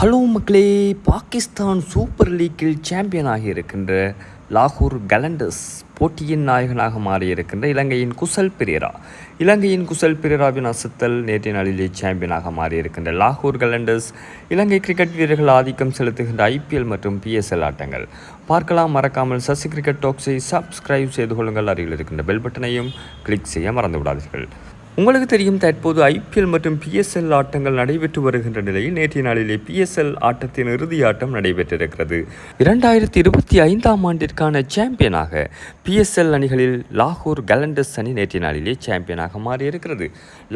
Hello மக்களே, Pakistan super லீக்கில் சாம்பியனாகி இருக்கின்ற லாகூர் கலண்டர்ஸ் போட்டியின் நாயகனாக மாறியிருக்கின்ற இலங்கையின் குசல் பெரேராவின் அசத்தல் நேற்றைய நாளிலே சாம்பியனாக மாறியிருக்கின்ற லாகூர் கலண்டர்ஸ் இலங்கை கிரிக்கெட் வீரர்கள் ஆதிக்கம் செலுத்துகின்ற IPL மற்றும் PSL ஆட்டங்கள் பார்க்கலாம். மறக்காமல் சசி கிரிக்கெட் டாக்ஸை சப்ஸ்கிரைப் செய்து கொள்ளுங்கள். அருகில் இருக்கின்ற பெல் பட்டனையும் கிளிக் செய்ய மறந்து விடாதீர்கள். உங்களுக்கு தெரியும், தற்போது IPL மற்றும் PSL ஆட்டங்கள் நடைபெற்று வருகின்ற நிலையில் நேற்றைய நாளிலே PSL ஆட்டத்தின் இறுதி ஆட்டம் நடைபெற்றிருக்கிறது. 2025ஆம் ஆண்டிற்கான சாம்பியனாக PSL அணிகளில் லாகூர் கலண்டர்ஸ் அணி நேற்றைய நாளிலே சாம்பியனாக மாறியிருக்கிறது.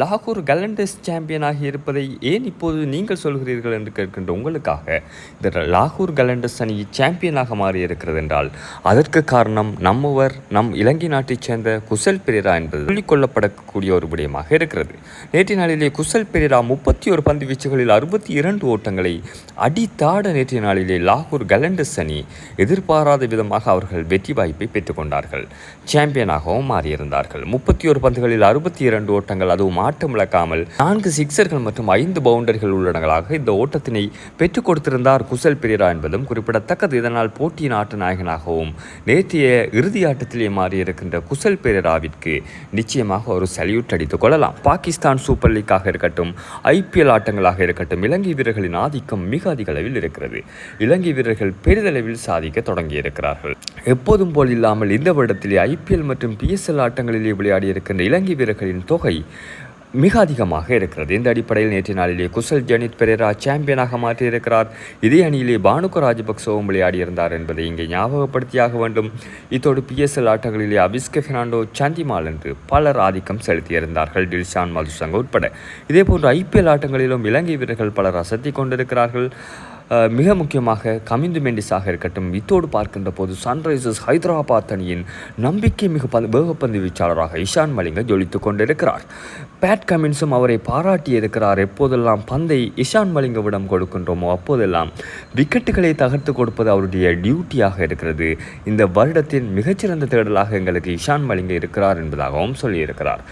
லாகூர் கலண்டர்ஸ் சாம்பியனாகி இருப்பதை ஏன் இப்போது நீங்கள் சொல்கிறீர்கள் என்று கேட்கின்ற உங்களுக்காக இந்த லாகூர் கலண்டர்ஸ் அணி சாம்பியனாக மாறியிருக்கிறது என்றால் அதற்கு காரணம் நம் இலங்கை நாட்டைச் சேர்ந்த குசல் பெரேரா என்பது சொல்லிக்கொள்ளப்படக்கூடிய ஒரு இருக்கிறது. நேற்றைய நாளிலே குசல் பெரேரா 31 பந்து வீச்சுகளில் 62 ஓட்டங்களை அடித்தாட நேற்றைய நாளிலே லாகூர் கலண்டர்ஸ் அணி எதிர்பாராத விதமாக அவர்கள் வெற்றி வாய்ப்பை பெற்றுக்கொண்டார்கள். சாம்பியனாகவும் மாறியிருந்தார்கள். 31 பந்துகளில் 62 ஓட்டங்கள், அதுவும் ஆட்டமிழக்காமல் 4 சிக்சர்கள் மற்றும் 5 பவுண்டரிகள் உள்ளடங்களாக இந்த ஓட்டத்தினை பெற்றுக் கொடுத்திருந்தார் குசல் பெரேரா என்பதும் குறிப்பிடத்தக்கது. இதனால் போட்டியின் ஆட்ட நாயகனாகவும் நேற்றைய இறுதி ஆட்டத்திலே மாறியிருக்கின்ற குசல் பெரேராவிற்கு நிச்சயமாக ஒரு சல்யூட் அடித்து கொள்ளலாம். பாகிஸ்தான் சூப்பர் லீக்காக இருக்கட்டும், IPL ஆட்டங்களாக இருக்கட்டும், இலங்கை வீரர்களின் ஆதிக்கம் மிக அதிக அளவில் இருக்கிறது. இலங்கை வீரர்கள் பெரிதளவில் சாதிக்க தொடங்கியிருக்கிறார்கள். எப்போதும் போல் இல்லாமல் இந்த வருடத்திலே IPL மற்றும் PSL ஆட்டங்களிலே விளையாடி இருக்கின்ற இலங்கை வீரர்களின் தொகை மிக அதிகமாக இருக்கிறது. இந்த அடிப்படையில் நேற்றைய நாளிலே குசல் ஜனித் பெரேரா சாம்பியனாக மாற்றியிருக்கிறார். இதே அணியிலே பானுக ராஜபக்சவும் விளையாடியிருந்தார் என்பதை இங்கே ஞாபகப்படுத்தியாக வேண்டும். இத்தோடு PSL ஆட்டங்களிலே அபிஸ்க பெர்னாண்டோ, சந்திமால் என்று பலர் ஆதிக்கம் செலுத்தியிருந்தார்கள், டில்ஷான் மதுசங்க உட்பட. இதேபோன்று IPL ஆட்டங்களிலும் இலங்கை வீரர்கள் பலர் அசத்தி கொண்டிருக்கிறார்கள். மிக முக்கியமாக கமிந்து மெண்டிஸாக இருக்கட்டும். இத்தோடு பார்க்கின்ற போது சன்ரைசர்ஸ் ஹைதராபாத் அணியின் நம்பிக்கை மிக வேகப்பந்து வீச்சாளராக இஷான் மலிங்க ஜொலித்து கொண்டிருக்கிறார். பேட் கமின்ஸும் அவரை பாராட்டியிருக்கிறார். எப்போதெல்லாம் பந்தை இஷான் மலிங்கவிடம் கொடுக்கின்றோமோ அப்போதெல்லாம் விக்கெட்டுகளை தகர்த்து கொடுப்பது அவருடைய டியூட்டியாக இருக்கிறது. இந்த வருடத்தின் மிகச்சிறந்த தேடலாக எங்களுக்கு இஷான் மலிங்க இருக்கிறார் என்பதாகவும் சொல்லியிருக்கிறார்.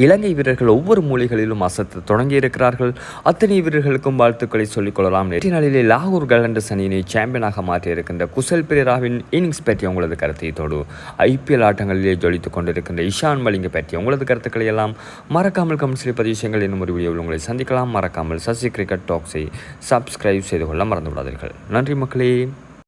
இலங்கை வீரர்கள் ஒவ்வொரு மூலைகளிலும் அசத்த தொடங்கியிருக்கிறார்கள். அத்தனை வீரர்களுக்கும் வாழ்த்துக்களை சொல்லிக்கொள்ளலாம். நேற்றைய நாளிலே லாகூர் கலண்டர்ஸ் அணியினை சாம்பியனாக மாற்றியிருக்கின்ற குசல் பெரேராவின் இன்னிங்ஸ் பற்றி உங்களது கருத்தைத்தோடு IPL ஆட்டங்களிலே ஜொலித்துக் கொண்டிருக்கின்ற இஷான் மலிங்க பற்றி உங்களது கருத்துக்களை எல்லாம் மறக்காமல் கமெண்ட்ஸில் பதிவு செய்யுங்கள். இன்னும் ஒரு வீடியோவில் உங்களை சந்திக்கலாம். மறக்காமல் சசி கிரிக்கெட் டாக்ஸை சப்ஸ்கிரைப் செய்து கொள்ள மறந்து விடாதீர்கள். நன்றி மக்களே.